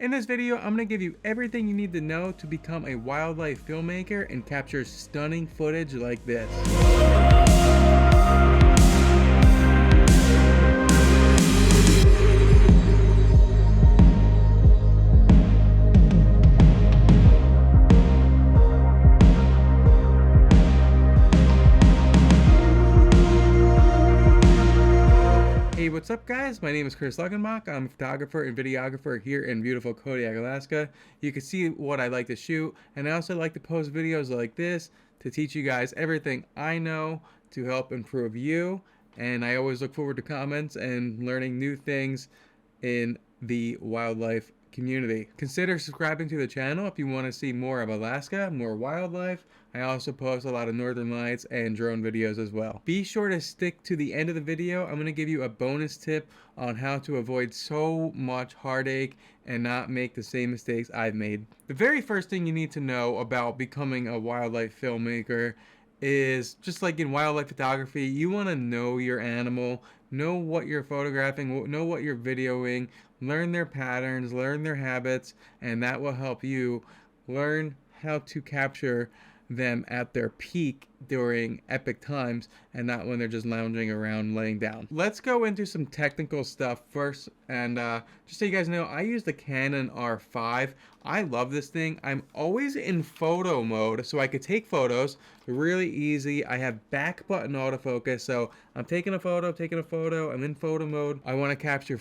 In this video, I'm going to give you everything you need to know to become a wildlife filmmaker and capture stunning footage like this. Hey, what's up guys? My name is Kris Luckenbach. I'm a photographer and videographer here in beautiful Kodiak, Alaska. You can see what I like to shoot, and I also like to post videos like this to teach you guys everything I know to help improve you. And I always look forward to comments and learning new things in the wildlife community. Consider subscribing to the channel if you want to see more of Alaska, more wildlife. I also post a lot of northern lights and drone videos as well. Be sure to stick to the end of the video. I'm going to give you a bonus tip on how to avoid so much heartache and not make the same mistakes I've made. The very first thing you need to know about becoming a wildlife filmmaker is, just like in wildlife photography, you want to know your animal, know what you're photographing, know what you're videoing, learn their patterns, learn their habits, and that will help you learn how to capture them at their peak during epic times and not when they're just lounging around laying down. Let's go into some technical stuff first, and just so you guys know, I use the Canon R5. I love this thing. I'm always in photo mode so I could take photos really easy. I have back button autofocus, so I'm taking a photo, I'm in photo mode. I want to capture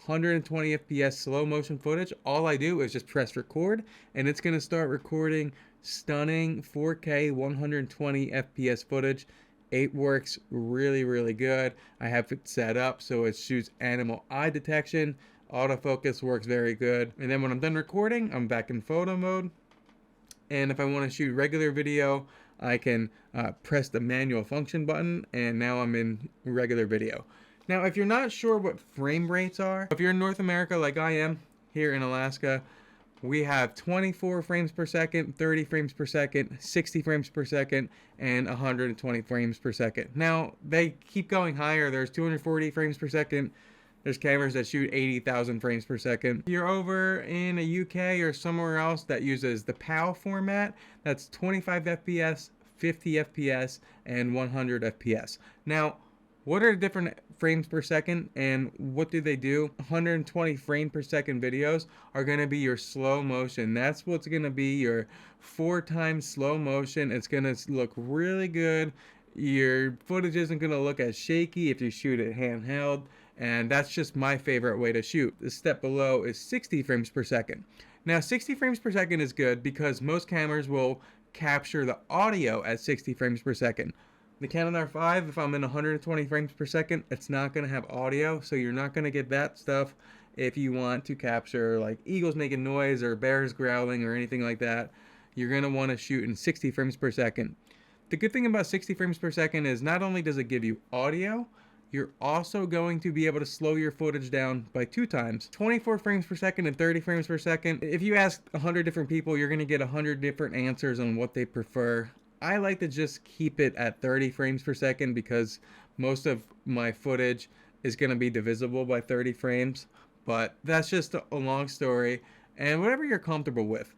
120 FPS slow motion footage. All I do is just press record and it's going to start recording stunning 4K 120 FPS footage. It works really good. I have it set up so it shoots animal eye detection. Autofocus works very good. And then when I'm done recording, I'm back in photo mode. And if I want to shoot regular video, I can press the manual function button, and now I'm in regular video. Now, if you're not sure what frame rates are, if you're in North America like I am here in Alaska, we have 24 frames per second, 30 frames per second, 60 frames per second, and 120 frames per second. Now, they keep going higher. There's 240 frames per second. There's cameras that shoot 80,000 frames per second. If you're over in the UK or somewhere else that uses the PAL format, that's 25 FPS, 50 FPS, and 100 FPS. Now, what are the different frames per second and what do they do? 120 frame per second videos are going to be your slow motion. That's what's going to be your 4x slow motion. It's going to look really good. Your footage isn't going to look as shaky if you shoot it handheld, and that's just my favorite way to shoot. The step below is 60 frames per second. Now 60 frames per second is good because most cameras will capture the audio at 60 frames per second. The Canon R5, if I'm in 120 frames per second, it's not going to have audio, so you're not going to get that stuff if you want to capture like eagles making noise or bears growling or anything like that. You're going to want to shoot in 60 frames per second. The good thing about 60 frames per second is not only does it give you audio, you're also going to be able to slow your footage down by 2 times. 24 frames per second and 30 frames per second. If you ask 100 different people, you're going to get 100 different answers on what they prefer. I like to just keep it at 30 frames per second because most of my footage is going to be divisible by 30 frames. But that's just a long story, and whatever you're comfortable with.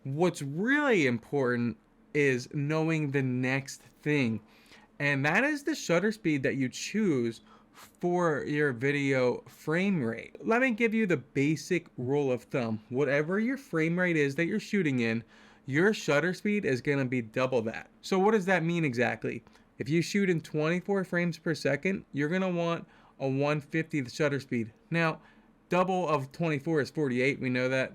What's really important is knowing the next thing, and that is the shutter speed that you choose for your video frame rate. Let me give you the basic rule of thumb. Whatever your frame rate is that you're shooting in, your shutter speed is going to be double that. So what does that mean exactly? If you shoot in 24 frames per second, you're going to want a 1/50th shutter speed. Now, double of 24 is 48. We know that.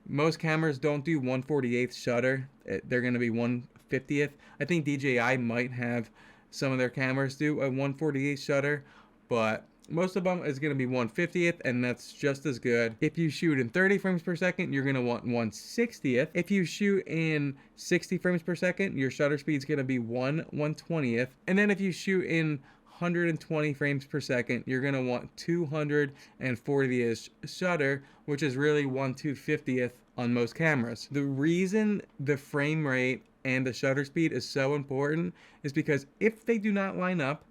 Most cameras don't do 1/48th shutter. They're going to be 1/50th. I think DJI might have some of their cameras do a 1/48th shutter, but most of them is going to be 1/50th, and that's just as good. If you shoot in 30 frames per second, you're going to want 1/60th. If you shoot in 60 frames per second, your shutter speed is going to be 1/120th. And then if you shoot in 120 frames per second, you're going to want 240th shutter, which is really 1/250th on most cameras. The reason the frame rate and the shutter speed is so important is because if they do not line up,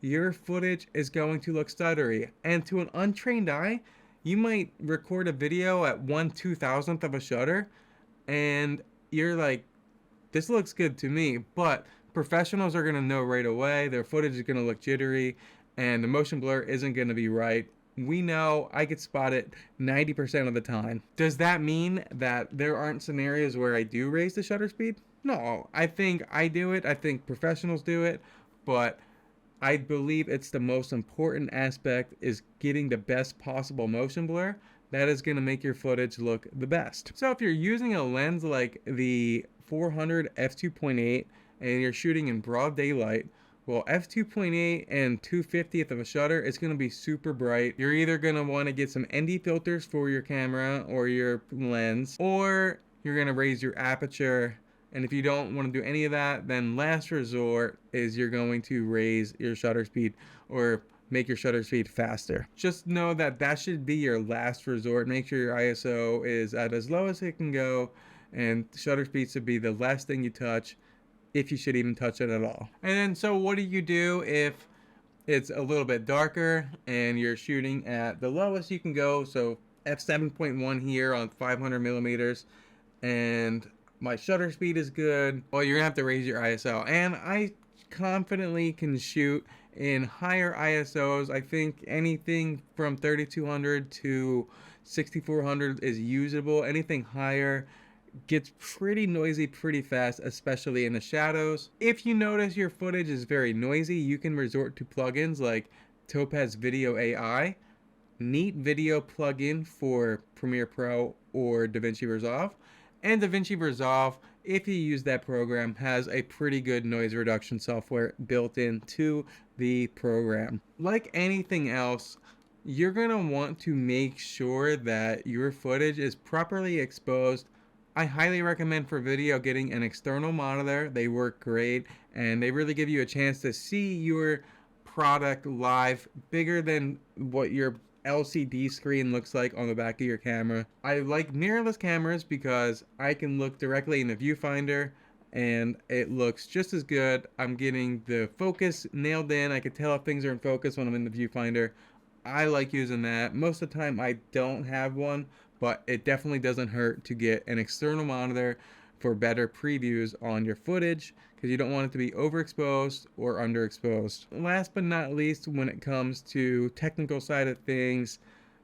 your footage is going to look stuttery, and to an untrained eye, You might record a video at 1/2000th of a shutter, and you're like, this looks good to me, but professionals are going to know right away. Their footage is going to look jittery, and the motion blur isn't going to be right. We know, I could spot it 90% of the time. Does that mean that there aren't scenarios where I do raise the shutter speed? No, I think I do it. I think professionals do it, but I believe it's the most important aspect, is getting the best possible motion blur. That is going to make your footage look the best. So if you're using a lens like the 400 f2.8 and you're shooting in broad daylight, well, f2.8 and 2/50th of a shutter, it's going to be super bright. You're either going to want to get some ND filters for your camera or your lens, or you're going to raise your aperture. And if you don't want to do any of that, then last resort is you're going to raise your shutter speed or make your shutter speed faster. Just know that that should be your last resort. Make sure your ISO is at as low as it can go, and shutter speed should be the last thing you touch, if you should even touch it at all. And then, so what do if it's a little bit darker and you're shooting at the lowest you can go? So f7.1 here on 500 millimeters, and my shutter speed is good. Well, you're gonna have to raise your ISO, and I confidently can shoot in higher ISOs. I think anything from 3200 to 6400 is usable. Anything higher gets pretty noisy pretty fast, especially in the shadows. If you notice your footage is very noisy, you can resort to plugins like Topaz Video AI, neat video plugin for Premiere Pro or DaVinci Resolve. And DaVinci Resolve, if you use that program, has a pretty good noise reduction software built into the program. Like anything else, you're gonna want to make sure that your footage is properly exposed. I highly recommend for video getting an external monitor. They work great, and they really give you a chance to see your product live, bigger than what your LCD screen looks like on the back of your camera. I like mirrorless cameras because I can look directly in the viewfinder and it looks just as good. I'm getting the focus nailed in. I can tell if things are in focus when I'm in the viewfinder. I like using that. Most of the time I don't have one, but it definitely doesn't hurt to get an external monitor for better previews on your footage, because you don't want it to be overexposed or underexposed. Last but not least, when it comes to technical side of things,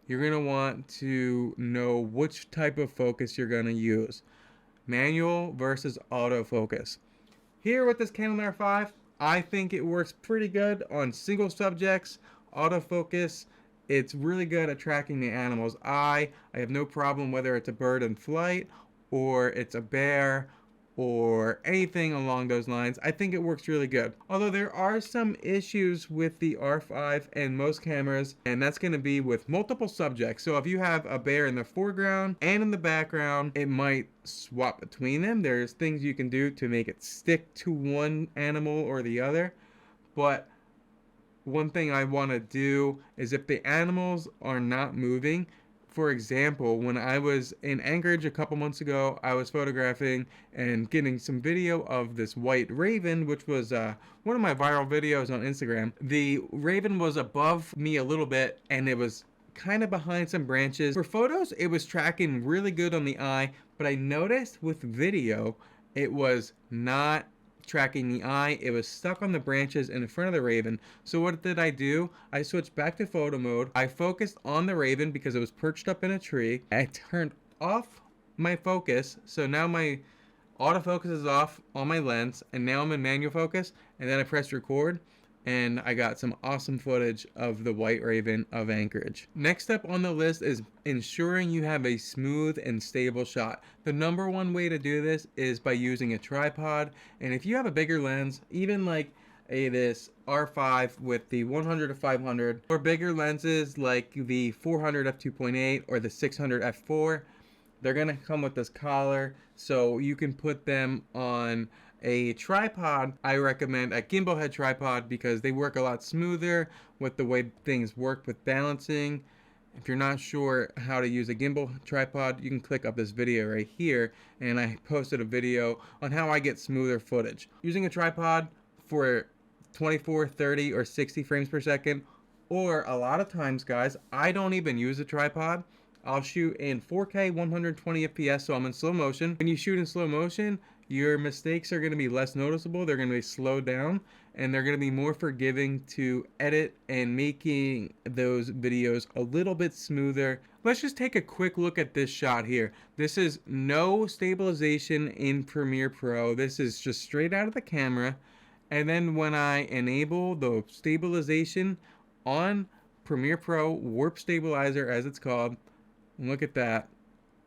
you're going to want to know which type of focus you're going to use. Manual versus autofocus. Here with this Canon R5, I think it works pretty good on single subjects. Autofocus, it's really good at tracking the animal's eye. I have no problem whether it's a bird in flight or it's a bear or anything along those lines. I think it works really good. Although there are some issues with the R5 and most cameras, and that's going to be with multiple subjects. So if you have a bear in the foreground and in the background, it might swap between them. There's things you can do to make it stick to one animal or the other. But one thing I want to do is, if the animals are not moving, for example, when I was in Anchorage a couple months ago, I was photographing and getting some video of this white raven, which was one of my viral videos on Instagram. The raven was above me a little bit, and it was kind of behind some branches. For photos, it was tracking really good on the eye, but I noticed with video, it was not tracking the eye. It was stuck on the branches in front of the raven. So what did I do? I switched back to photo mode. I focused on the raven because it was perched up in a tree. I turned off my focus, so now my autofocus is off on my lens, and now I'm in manual focus, and then I pressed record, and I got some awesome footage of the white raven of Anchorage. Next up on the list is ensuring you have a smooth and stable shot. The number one way to do this is by using a tripod, and if you have a bigger lens, even like this R5 with the 100 to 500, or bigger lenses like the 400 f2.8 or the 600 f4, they're gonna come with this collar, so you can put them on a tripod. I recommend a gimbal head tripod because they work a lot smoother with the way things work with balancing. If you're not sure how to use a gimbal tripod, you can click up this video right here, and I posted a video on how I get smoother footage. Using a tripod for 24, 30, or 60 frames per second Or a lot of times, guys, I don't even use a tripod. I'll shoot in 4K 120 FPS, so I'm in slow motion. When you shoot in slow motion, your mistakes are going to be less noticeable. They're going to be slowed down, and they're going to be more forgiving to edit and making those videos a little bit smoother. Let's just take a quick look at this shot here. This is no stabilization in Premiere Pro. This is just straight out of the camera. And then when I enable the stabilization on Premiere Pro, Warp Stabilizer as it's called, look at that.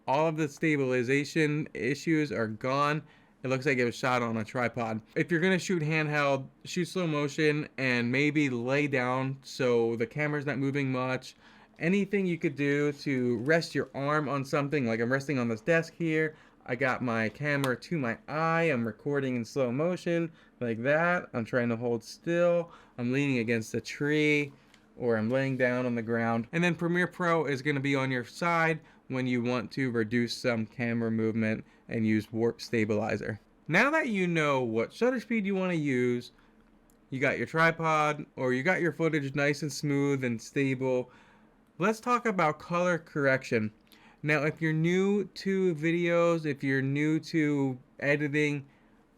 All of the stabilization issues are gone. It looks like it was shot on a tripod. If you're gonna shoot handheld, shoot slow motion and maybe lay down so the camera's not moving much. Anything you could do to rest your arm on something, like I'm resting on this desk here. I got my camera to my eye. I'm recording in slow motion like that. I'm trying to hold still. I'm leaning against a tree, or I'm laying down on the ground. And then Premiere Pro is going to be on your side when you want to reduce some camera movement and use Warp Stabilizer. Now that you know what shutter speed you want to use, you got your tripod, or you got your footage nice and smooth and stable, let's talk about color correction. Now, if you're new to videos, if you're new to editing,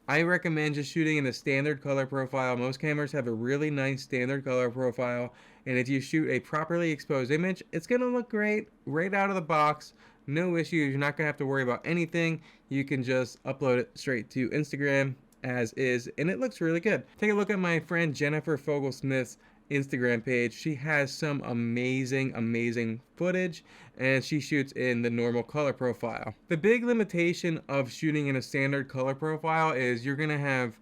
I recommend just shooting in a standard color profile. Most cameras have a really nice standard color profile, and if you shoot a properly exposed image, it's going to look great right out of the box. No issues. You're not going to have to worry about anything. You can just upload it straight to Instagram as is, and it looks really good. Take a look at my friend Jennifer Fogel-Smith's Instagram page. She has some amazing footage, and she shoots in the normal color profile. The big limitation of shooting in a standard color profile is you're gonna have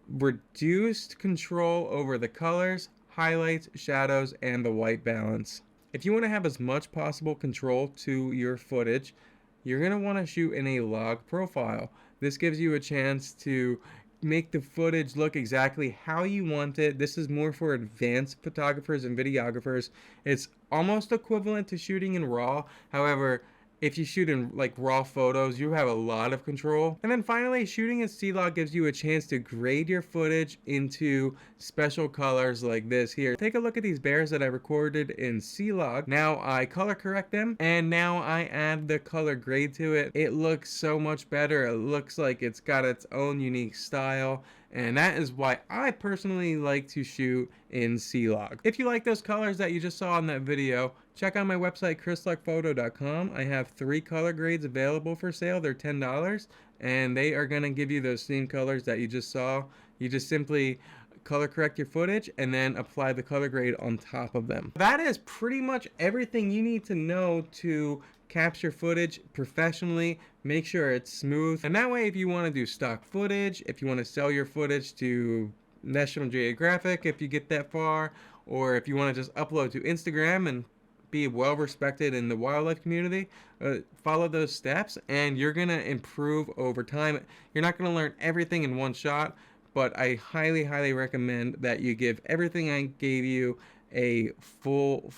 reduced control over the colors, highlights, shadows, and the white balance. If you want to have as much possible control to your footage, you're gonna want to shoot in a log profile. This gives you a chance to make the footage look exactly how you want it. This is more for advanced photographers and videographers. It's almost equivalent to shooting in RAW. However, if you shoot in like raw photos, you have a lot of control. And then finally, shooting in C-Log gives you a chance to grade your footage into special colors like this here. Take a look at these bears that I recorded in C-Log. Now I color correct them, and now I add the color grade to it. It looks so much better. It looks like it's got its own unique style. And that is why I personally like to shoot in C-Log. If you like those colors that you just saw in that video, check out my website, KrisLuckPhoto.com. I have 3 color grades available for sale. They're $10, and they are gonna give you those same colors that you just saw. You just simply color correct your footage and then apply the color grade on top of them. That is pretty much everything you need to know to capture footage professionally. Make sure it's smooth, and that way if you want to do stock footage, if you want to sell your footage to National Geographic, if you get that far, or if you want to just upload to Instagram and be well respected in the wildlife community, follow those steps and you're gonna improve over time. You're not gonna learn everything in one shot, but I highly recommend that you give everything I gave you a full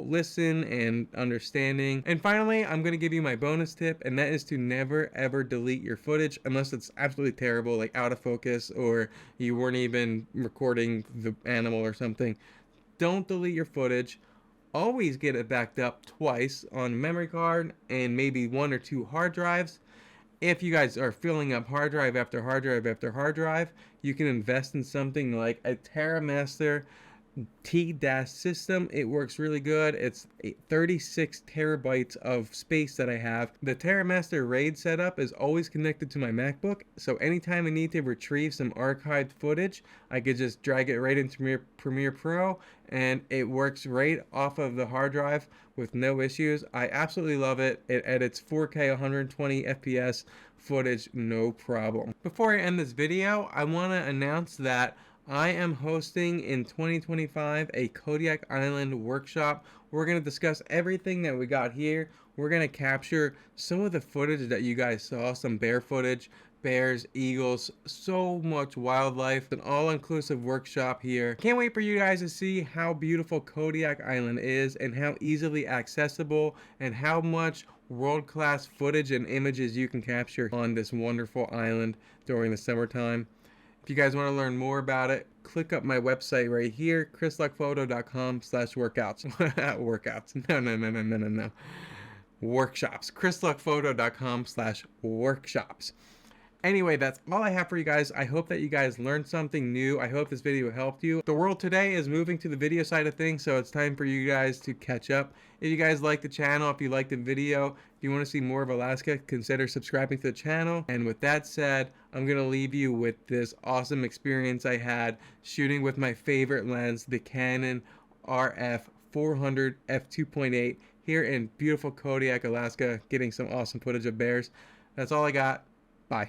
listen and understanding. And finally, I'm going to give you my bonus tip, and that is to never ever delete your footage unless it's absolutely terrible, like out of focus, or you weren't even recording the animal or something. Don't delete your footage. Always get it backed up twice on a memory card and maybe 1 or 2 hard drives. If you guys are filling up hard drive after hard drive after hard drive, you can invest in something like a TerraMaster T-Dash system. It works really good. It's 36 terabytes of space that I have. The TerraMaster RAID setup is always connected to my MacBook, so anytime I need to retrieve some archived footage, I could just drag it right into Premiere Pro, and it works right off of the hard drive with no issues. I absolutely love it. It edits 4K 120 FPS footage, no problem. Before I end this video, I want to announce that I am hosting in 2025 a Kodiak Island workshop. We're going to discuss everything that we got here. We're going to capture some of the footage that you guys saw, some bear footage, bears, eagles, so much wildlife, an all-inclusive workshop here. Can't wait for you guys to see how beautiful Kodiak Island is and how easily accessible and how much world-class footage and images you can capture on this wonderful island during the summertime. If you guys want to learn more about it, click up my website right here, KrisLuckPhoto.com/workouts. Workouts. No. Workshops. KrisLuckPhoto.com/workshops. Anyway, that's all I have for you guys. I hope that you guys learned something new. I hope this video helped you. The world today is moving to the video side of things, so it's time for you guys to catch up. If you guys like the channel, if you like the video, if you want to see more of Alaska, consider subscribing to the channel. And with that said, I'm going to leave you with this awesome experience I had shooting with my favorite lens, the Canon RF 400 f2.8 here in beautiful Kodiak, Alaska, getting some awesome footage of bears. That's all I got. Bye.